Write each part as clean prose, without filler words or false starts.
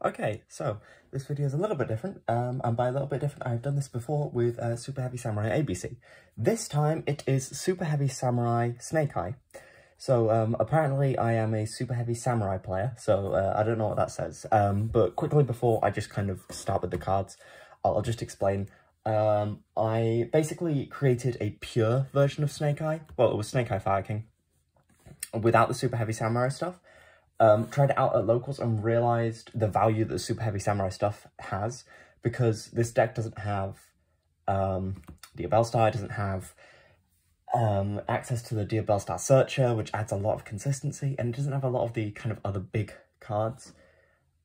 Okay, so this video is a little bit different, and by a little bit different, I've done this before with Super Heavy Samurai ABC. This time it is Super Heavy Samurai Snake Eye. So apparently I am a Super Heavy Samurai player, so I don't know what that says. But quickly before I just kind of start with the cards, I'll just explain. I basically created a pure version of Snake Eye. Well, it was Snake Eye Fire King, without the Super Heavy Samurai stuff. Tried it out at locals and realised the value that the Super Heavy Samurai stuff has, because this deck doesn't have Diabell Star, doesn't have access to the Diabell Star Searcher, which adds a lot of consistency, and it doesn't have a lot of the kind of other big cards,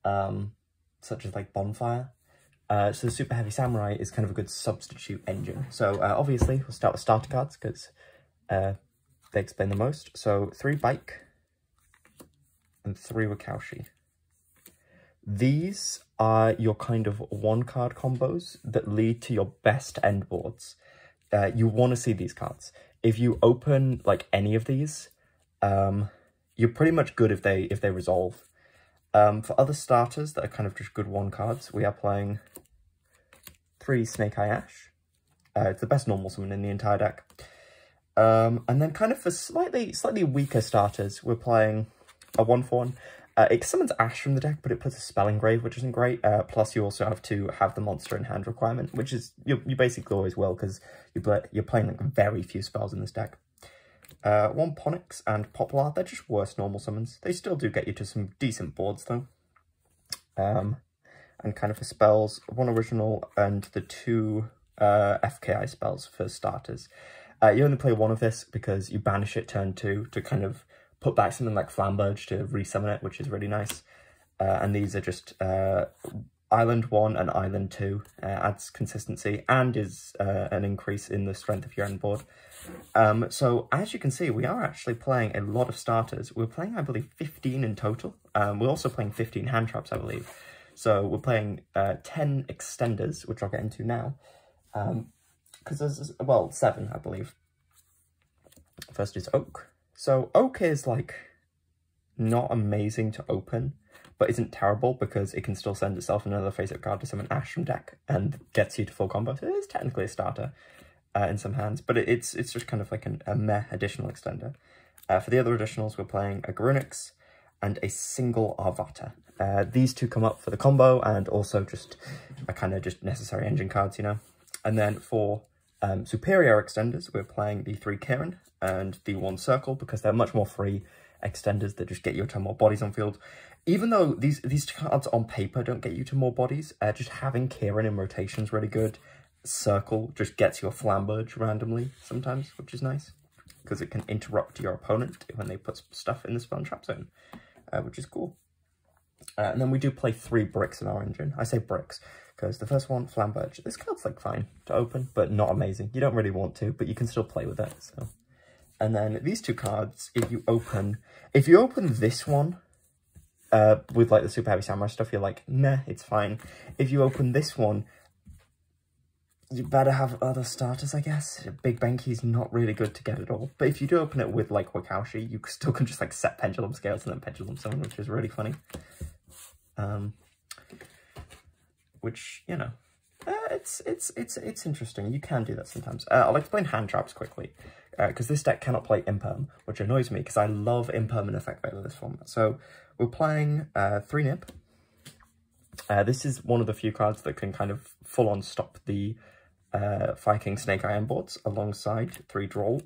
such as like Bonfire. So the Super Heavy Samurai is kind of a good substitute engine. So obviously we'll start with starter cards, because they explain the most. So 3 Bike and 3 Wakaushi. These are your kind of 1-card combos that lead to your best end boards. You want to see these cards. If you open like any of these, you're pretty much good if they resolve. For other starters that are kind of just good 1-cards, we are playing 3 Snake Eye Ash. It's the best normal summon in the entire deck. And then kind of for slightly weaker starters, we're playing a 1/1. It summons Ash from the deck, but it puts a spell engrave, which isn't great. Plus, you also have to have the monster in hand requirement, which is you basically always will, because you're playing like very few spells in this deck. 1 Ponix and Poplar, they're just worse normal summons. They still do get you to some decent boards though. And kind of for spells, 1 original and the 2 FKI spells for starters. You only play 1 of this because you banish it turn 2 to kind of put back something like Flamberge to resummon it, which is really nice. And these are just Island 1 and Island 2. Adds consistency and is an increase in the strength of your end board. So as you can see, we are actually playing a lot of starters. We're playing, I believe, 15 in total. We're also playing 15 hand traps, I believe. So we're playing 10 extenders, which I'll get into now. Because there's, well, 7, I believe. First is Oak. So Oak is like not amazing to open, but isn't terrible because it can still send itself another face-up card to summon Ash from deck and gets you to full combo. So it is technically a starter in some hands, but it's just kind of like a meh additional extender. For the other additionals, we're playing a Garunix and a single Arvata. These 2 come up for the combo and also just are kind of just necessary engine cards, you know. And then for superior extenders, we're playing the 3 Kieran and the 1 Circle, because they're much more free extenders that just get you to more bodies on field. Even though these cards on paper don't get you to more bodies, just having Kieran in rotation is really good. Circle just gets you a Flamberge randomly sometimes, which is nice, because it can interrupt your opponent when they put stuff in the spell and trap zone, which is cool. And then we do play 3 bricks in our engine. I say bricks because the first one, Flamberge. This card's like fine to open, but not amazing. You don't really want to, but you can still play with it. So, and then these 2 cards, if you open this one with like the Super Heavy Samurai stuff, you're like, meh, it's fine. If you open this one, you better have other starters, I guess. Big Benki's not really good to get at all. But if you do open it with like Wakaushi, you still can just like set Pendulum Scales and then Pendulum Summon, which is really funny. Which, you know, it's interesting. You can do that sometimes. I'll explain hand traps quickly, because this deck cannot play Imperm, which annoys me because I love Imperm and Effect Veil in this format. So we're playing 3 Nib. This is one of the few cards that can kind of full-on stop the Fire King Snake Eye boards alongside 3 Droll.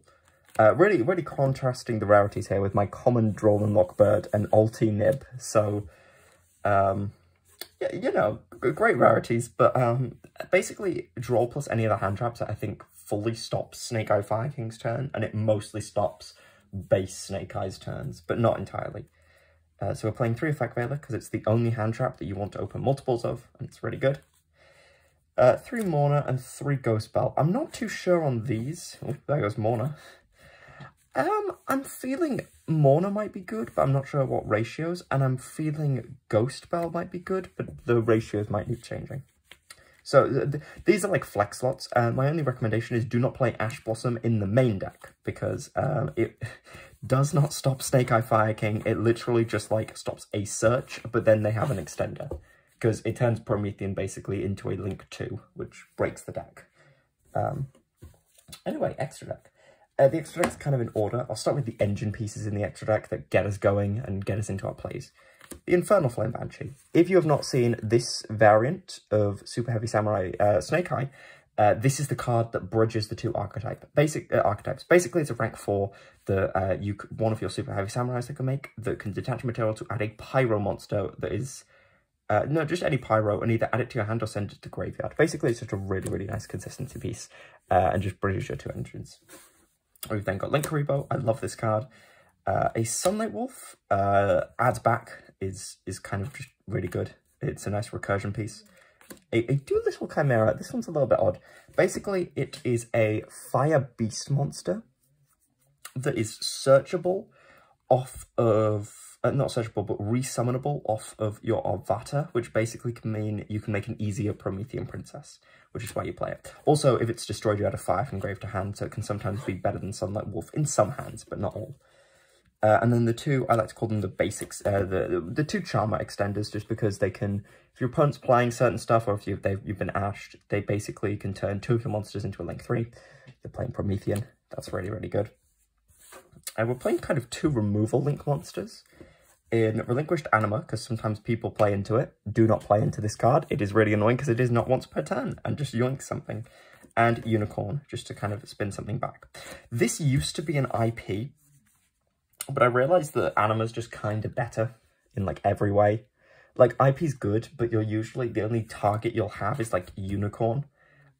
Really contrasting the rarities here with my common Droll and Lockbird and ulti Nib. So, yeah, you know, great rarities, but basically Droll plus any other hand traps I think fully stops Snake Eye Fire King's turn, and it mostly stops base Snake Eye's turns, but not entirely. So we're playing 3 Effect Veiler because it's the only hand trap that you want to open multiples of, and it's really good. 3 Mourner and 3 Ghost Bell. I'm not too sure on these. Oh, there goes Mourner. I'm feeling Mourner might be good, but I'm not sure what ratios, and I'm feeling Ghost Bell might be good, but the ratios might need changing. So these are like flex slots. My only recommendation is do not play Ash Blossom in the main deck, because it does not stop Snake Eye Fire King. It literally just like stops a search, but then they have an extender. because it turns Promethean basically into a Link 2, which breaks the deck. Anyway, extra deck. The extra deck's kind of in order. I'll start with the engine pieces in the extra deck that get us going and get us into our plays. The Infernal Flame Banshee. If you have not seen this variant of Super Heavy Samurai Snake Eye, this is the card that bridges the two archetypes. Basically, it's a rank 4 that one of your Super Heavy Samurais that can make, that can detach material to add a Pyro monster that is... no, just any Pyro, and either add it to your hand or send it to graveyard. Basically, it's just a really, really nice consistency piece, and just bridges your two engines. We've then got Link Karibo. I love this card. A Sunlight Wolf, adds back, is kind of just really good. It's a nice recursion piece. A Dualismal Chimera, this one's a little bit odd. Basically, it is a Fire Beast monster that is searchable off of, not searchable, but resummonable off of your Arvata, which basically can mean you can make an easier Promethean Princess, which is why you play it. Also, if it's destroyed, you add a 5 from grave to hand, so it can sometimes be better than Sunlight Wolf in some hands, but not all. And then the two, I like to call them the basics, the two Charmer extenders, just because they can, if your opponent's playing certain stuff, or if you've been ashed, they basically can turn 2 of your monsters into a Link 3. You're playing Promethean, that's really, really good. And we're playing kind of 2 removal Link monsters. In Relinquished Anima, because sometimes people play into it, do not play into this card. It is really annoying because it is not once per turn, and just yoink something. And Unicorn, just to kind of spin something back. This used to be an IP, but I realised that Anima's just kind of better in, like, every way. Like, IP's good, but you're usually, the only target you'll have is, like, Unicorn.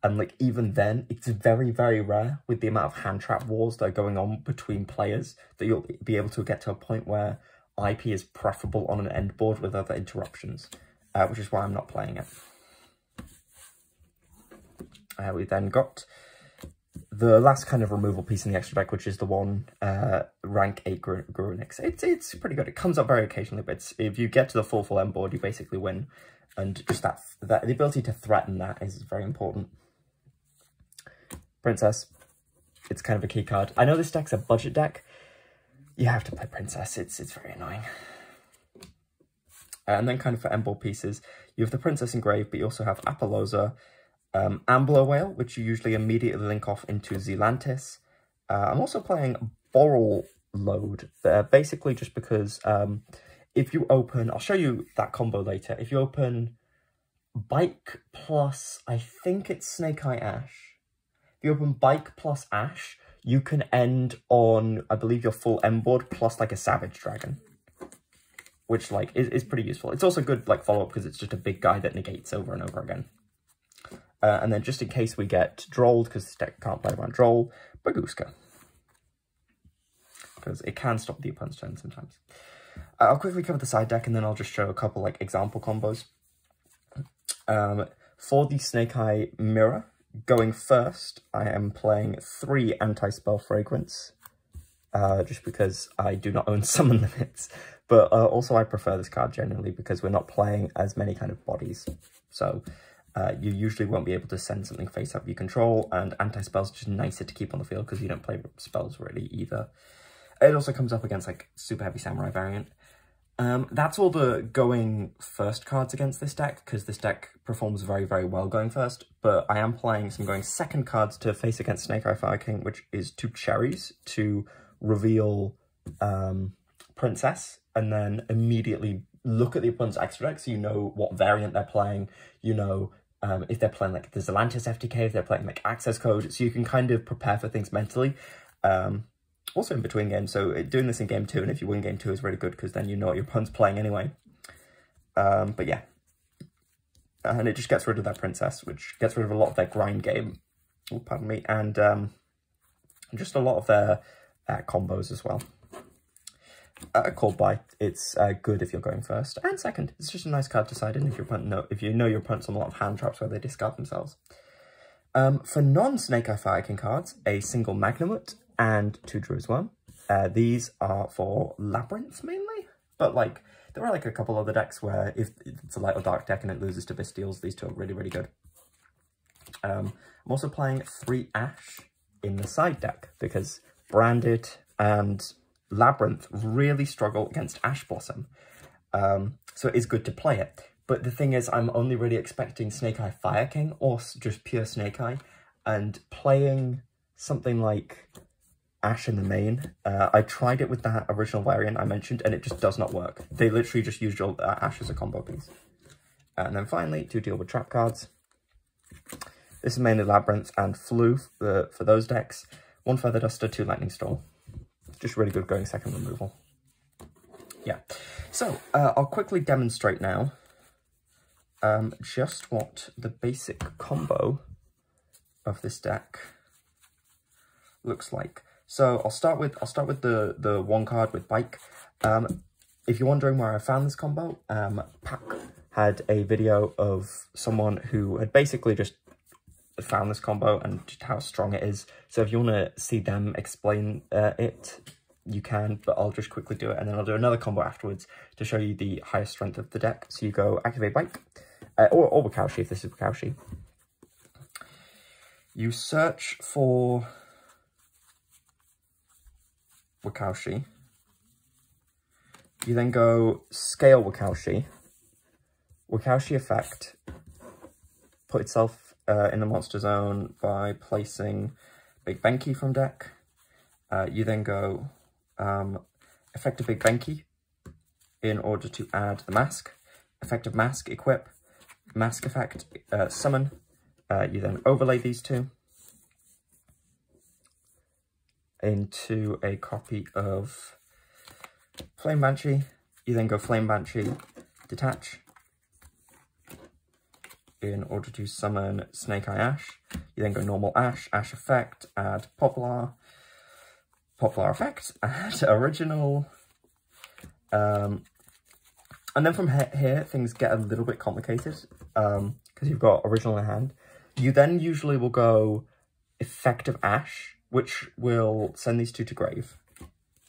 And, like, even then, it's very, very rare with the amount of hand trap wars that are going on between players that you'll be able to get to a point where IP is preferable on an end board with other interruptions, which is why I'm not playing it. We then got the last kind of removal piece in the extra deck, which is the one rank 8 Grunix. It's pretty good. It comes up very occasionally, but if you get to the full end board, you basically win. And just that the ability to threaten that is very important. Princess. It's kind of a key card. I know this deck's a budget deck. You have to play Princess. It's very annoying. And then kind of for end board pieces, you have the Princess Engraved, but you also have Apollosa, Ambler Whale, which you usually immediately link off into Zelantis. I'm also playing Boral Load there, basically just because if you open, I'll show you that combo later, if you open Bike plus, I think it's Snake Eye Ash. If you open Bike plus Ash, you can end on, I believe, your full end board plus like a Savage Dragon, which like is pretty useful. It's also good like follow-up because it's just a big guy that negates over and over again. And then just in case we get Drolled, because this deck can't play around Droll, Baguska, because it can stop the opponent's turn sometimes. I'll quickly cover the side deck and then I'll just show a couple like example combos. For the Snake Eye Mirror, going first, I am playing 3 Anti-Spell Fragrance, just because I do not own Summon Limits, but also I prefer this card generally because we're not playing as many kind of bodies, so you usually won't be able to send something face up you control, and Anti-Spell's just nicer to keep on the field because you don't play spells really either. It also comes up against like Super Heavy Samurai variant. That's all the going first cards against this deck, because this deck performs very, very well going first, but I am playing some going second cards to face against Snake Eye Fire King, which is 2 cherries to reveal Princess, and then immediately look at the opponent's extra deck so you know what variant they're playing, you know if they're playing like the Zelantis FTK, if they're playing like Access Code, so you can kind of prepare for things mentally. Also in between games, so doing this in game 2, and if you win game 2 is really good because then you know what your opponent's playing anyway. But yeah, and it just gets rid of that Princess, which gets rid of a lot of their grind game, oh, pardon me, and just a lot of their combos as well. Cold Bite, it's good if you're going first, and second, it's just a nice card to side in if your opponent if you know your opponent's on a lot of hand traps where they discard themselves. For non-Snake Eye Fire King cards, a single Magnamut and 2 Druid's Worm. These are for Labyrinth mainly, but like there are like a couple other decks where if it's a light or dark deck and it loses to Bestials, these 2 are really, really good. I'm also playing 3 Ash in the side deck because Branded and Labyrinth really struggle against Ash Blossom. So it is good to play it. But the thing is, I'm only really expecting Snake Eye Fire King or just pure Snake Eye. And playing something like Ash in the main, I tried it with that original variant I mentioned, and it just does not work. They literally just used your Ash as a combo piece. And then finally, to deal with trap cards. This is mainly Labyrinth and Flu for those decks. 1 Feather Duster, 2 Lightning Storm. Just really good going second removal. Yeah. So, I'll quickly demonstrate now just what the basic combo of this deck looks like. So I'll start with the one card with Bike. If you're wondering where I found this combo, Pac had a video of someone who had basically just found this combo and just how strong it is. So if you want to see them explain it, you can, but I'll just quickly do it, and then I'll do another combo afterwards to show you the highest strength of the deck. So you go activate Bike, or Wakaushi if this is Wakaushi. You search for Wakaushi. You then go scale Wakaushi. Wakaushi effect. Put itself in the monster zone by placing Big Benki from deck. You then go effective Big Benki in order to add the mask. Effective mask, equip. Mask effect, summon. You then overlay these two into a copy of Flame Banshee. You then go Flame Banshee, detach, in order to summon Snake Eye Ash. You then go normal Ash, Ash effect, add Poplar, Poplar effect, add original. And then from here, things get a little bit complicated because you've got original in hand. You then usually will go effective Ash, which will send these two to grave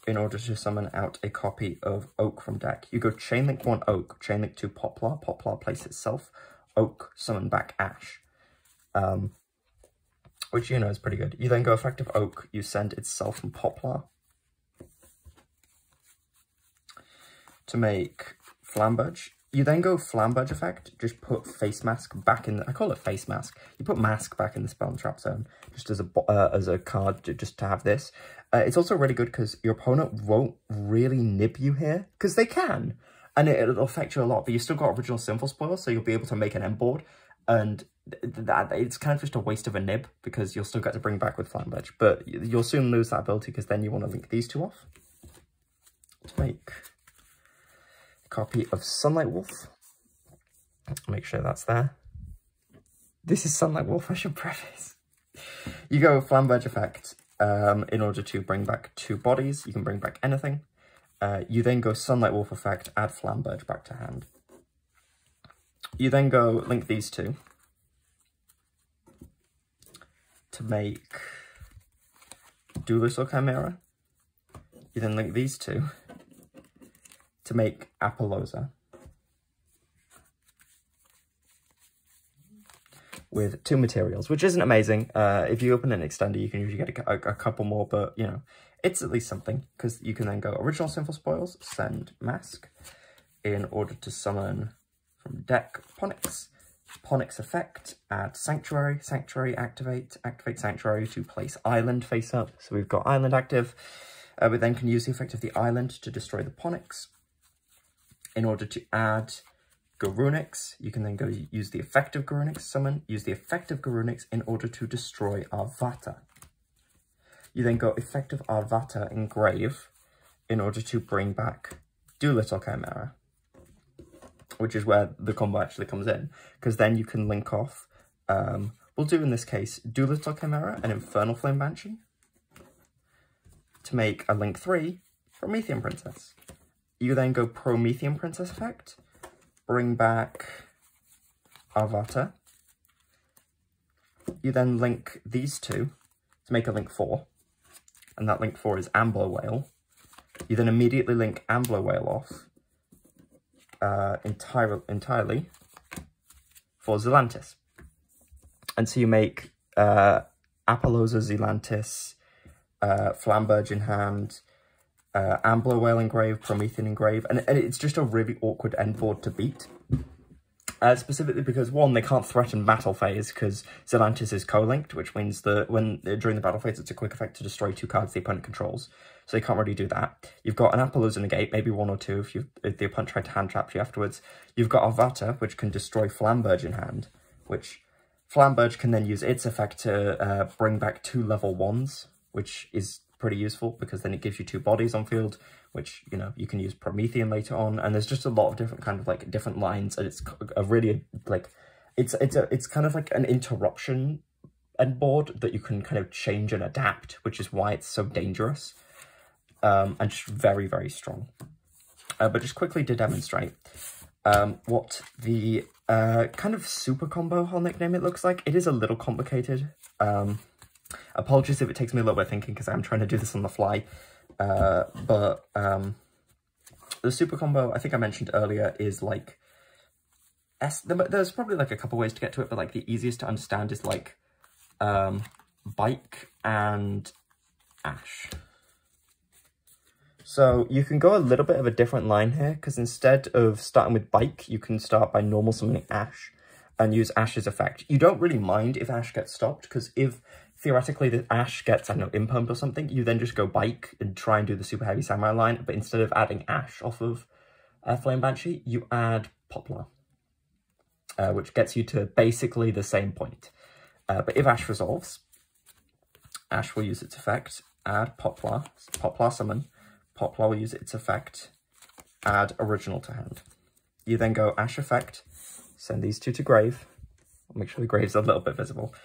in order to summon out a copy of Oak from deck. You go Chainlink 1 Oak, Chainlink 2 Poplar, Poplar place itself, Oak, summon back Ash, which you know is pretty good. You then go effective Oak, you send itself from Poplar to make Flamberge. You then go Flamberge effect, just put Face Mask back in, I call it Face Mask. You put Mask back in the spell and trap zone, just as a card, just to have this. It's also really good because your opponent won't really nib you here, because they can, and it'll affect you a lot, but you still got original Sinful Spoil, so you'll be able to make an end board, and that it's kind of just a waste of a nib, because you'll still get to bring back with Flamberge, but you'll soon lose that ability, because then you want to link these two off to make copy of Sunlight Wolf. Make sure that's there. This is Sunlight Wolf, I should preface. You go Flamberge effect in order to bring back 2 bodies. You can bring back anything. You then go Sunlight Wolf effect, add Flamberge back to hand. You then go link these two to make Duelist or Chimera. You then link these two to make Apollousa with 2 materials, which isn't amazing. If you open an extender, you can usually get a couple more, but you know, it's at least something, because you can then go original Sinful Spoils, send Mask in order to summon from deck Ponix. Ponix effect, add Sanctuary, Sanctuary activate Sanctuary to place Island face up. So we've got Island active. We then can use the effect of the Island to destroy the Ponix. In order to add Garunix, you can then go use the effective Garunix summon, use the effective Garunix in order to destroy Arvata. You then go effective Arvata in grave in order to bring back Doolittle Chimera, which is where the combo actually comes in, because then you can link off, we'll do in this case Doolittle Chimera and Infernal Flame Banshee to make a link 3 Promethean Princess. You then go Promethean Princess effect, bring back Arvata. You then link these two to make a link 4, and that link 4 is Ambler Whale. You then immediately link Ambler Whale off entirely for Zelantis. And so you make Apollousa, Zelantis, Flamberge in hand, Ambler Whale engrave, Promethean engrave, and it's just a really awkward end board to beat. Specifically because, one, they can't threaten battle phase, because Zelantis is co-linked, which means that during the battle phase, it's a quick effect to destroy 2 cards the opponent controls. So you can't really do that. You've got an Appaloosa negate, maybe 1 or 2 if the opponent tried to hand trap you afterwards. You've got Arvata, which can destroy Flamberge in hand, which Flamberge can then use its effect to bring back 2 level 1s, which is pretty useful because then it gives you 2 bodies on field, which, you know, you can use Promethean later on. And there's just a lot of different kind of like different lines, and it's a really like it's kind of like an interruption end board that you can kind of change and adapt, which is why it's so dangerous. And just very, very strong. But just quickly to demonstrate what the kind of super combo, I'll nickname it, looks like. It is a little complicated. Apologies if it takes me a little bit of thinking, because I'm trying to do this on the fly. But the super combo, I think I mentioned earlier, is like... There's probably like a couple ways to get to it, but like the easiest to understand is like Bike and Ash. So you can go a little bit of a different line here, because instead of starting with Bike, you can start by normal summoning Ash and use Ash's effect. You don't really mind if Ash gets stopped, because if theoretically the Ash gets, I don't know, impermed or something, you then just go Bike and try and do the super heavy samurai line, but instead of adding Ash off of Flame Banshee, you add Poplar, which gets you to basically the same point. But if Ash resolves, Ash will use its effect, add Poplar, Poplar summon, Poplar will use its effect, add original to hand. You then go Ash effect, send these 2 to grave. I'll make sure the grave's a little bit visible.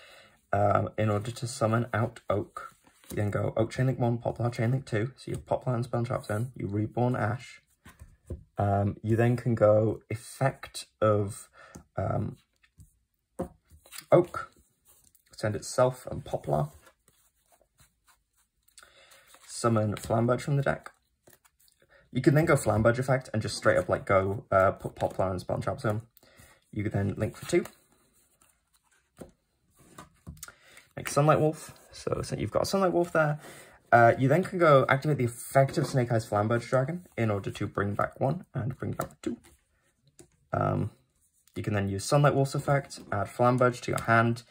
In order to summon out Oak. You then go Oak Chainlink 1, Poplar Chainlink 2. So you have Poplar and Spell Trap Zone. You reborn Ash. You then can go effect of Oak. Send itself and Poplar. Summon Flamberge from the deck. You can then go Flamberge effect and just straight up like go put Poplar and Spell Trap Zone. You can then link for 2. Make Sunlight Wolf. So you've got a Sunlight Wolf there. You then can go activate the effect of Snake Eyes Flamberge Dragon in order to bring back 1 and bring back 2. You can then use Sunlight Wolf's effect, add Flamberge to your hand.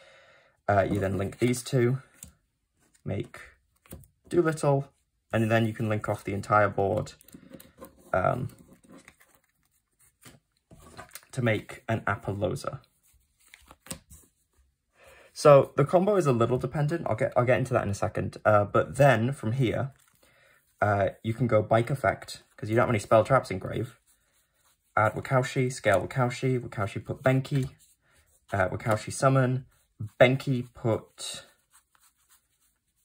You then link these 2, make Doolittle, and then you can link off the entire board to make an Appaloosa. So the combo is a little dependent. I'll get into that in a second. But then from here, you can go Bike effect, because you don't have any spell traps in grave. Add Wakaushi, scale Wakaushi, Wakaushi put Benki, Wakaushi summon, Benki put...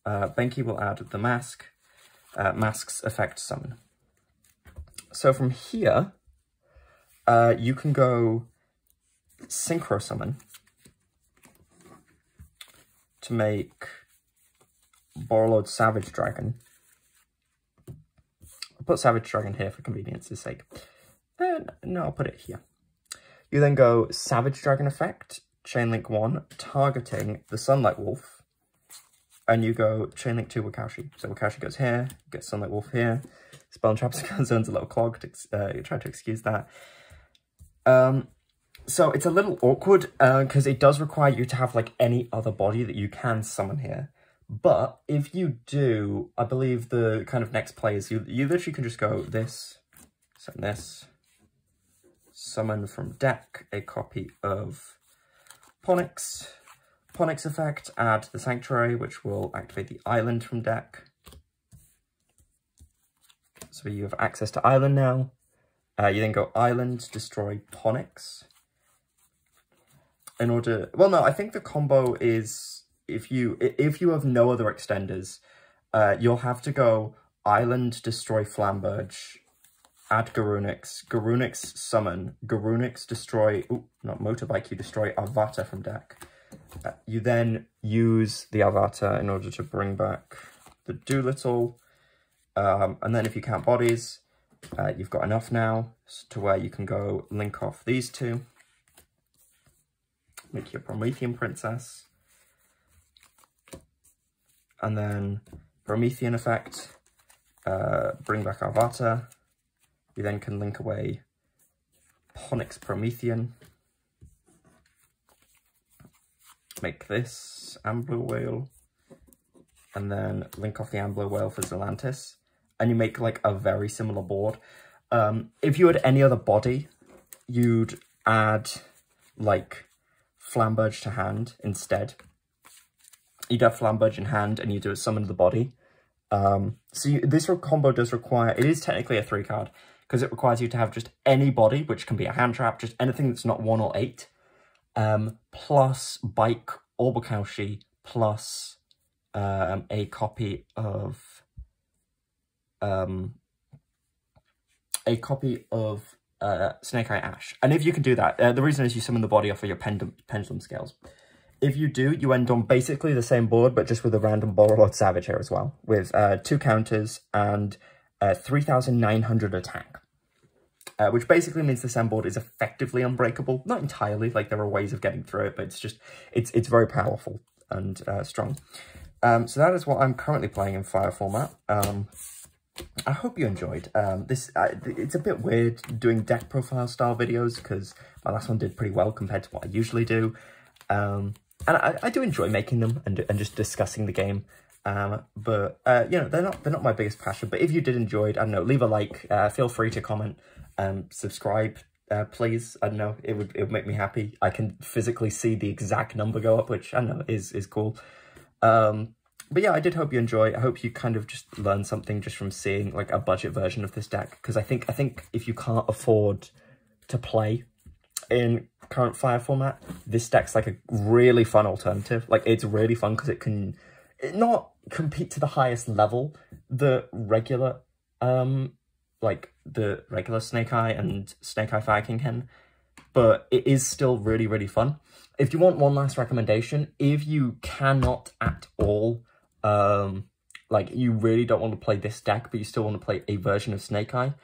Benki will add the mask, mask's effect summon. So from here, you can go Synchro Summon to make Borreload Savage Dragon. I'll put Savage Dragon here for convenience's sake. No, I'll put it here. You then go Savage Dragon effect, Chainlink 1, targeting the Sunlight Wolf, and you go Chainlink 2 Wakaushi. So Wakaushi goes here, get Sunlight Wolf here. Spell and Trap Zone's a little clogged, try to excuse that. So it's a little awkward, because it does require you to have like any other body that you can summon here. But if you do, I believe the kind of next play is you literally can just go this, summon this, summon from deck a copy of Ponix. Ponix effect, add the Sanctuary, which will activate the island from deck. So you have access to island now. You then go island, destroy Ponix. In order, well, no, I think the combo is if you have no other extenders, you'll have to go island, destroy Flamberge, add Garunix, Garunix summon, Garunix destroy, not Motorbike, you destroy Arvata from deck. You then use the Arvata in order to bring back the Doolittle, and then if you count bodies, you've got enough now to where you can go link off these 2, make your Promethean Princess, and then Promethean effect, bring back Arvata. You then can link away Ponix Promethean, make this Ambler Whale, and then link off the Ambler Whale for Zelantis, and you make like a very similar board. If you had any other body, you'd add like Flamberge to hand instead. You'd have Flamberge in hand and you do a summon of the body. This combo does require, it is technically a 3 card, because it requires you to have just any body, which can be a hand trap, just anything that's not 1 or 8, plus Bike Orbakaushi, plus a copy of Snake Eye Ash. And if you can do that, the reason is you summon the body off of your pendulum scales. If you do, you end on basically the same board, but just with a random Borrelord Savage here as well, with 2 counters and 3,900 attack. Which basically means the Sand board is effectively unbreakable. Not entirely, like there are ways of getting through it, but it's just, it's very powerful and strong. So that is what I'm currently playing in Fire format. I hope you enjoyed. It's a bit weird doing deck profile style videos because my last one did pretty well compared to what I usually do. And I do enjoy making them and just discussing the game. But you know, they're not my biggest passion. But if you did enjoy it, I don't know, leave a like. Feel free to comment. Subscribe, please. I don't know, it would make me happy. I can physically see the exact number go up, which I don't know is cool. But yeah, I did hope you enjoy. I hope you kind of just learn something just from seeing like a budget version of this deck. Because I think if you can't afford to play in current Fire format, this deck's like a really fun alternative. Like it's really fun because it can not compete to the highest level the regular Snake Eye and Snake Eye Fire King can, but it is still really, really fun. If you want one last recommendation, if you cannot at all, like you really don't want to play this deck, but you still want to play a version of Snake Eye,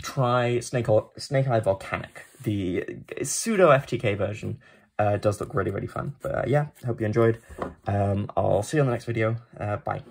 try Snake Eye Volcanic. The pseudo FTK version does look really, really fun. But yeah, hope you enjoyed. I'll see you on the next video. Bye.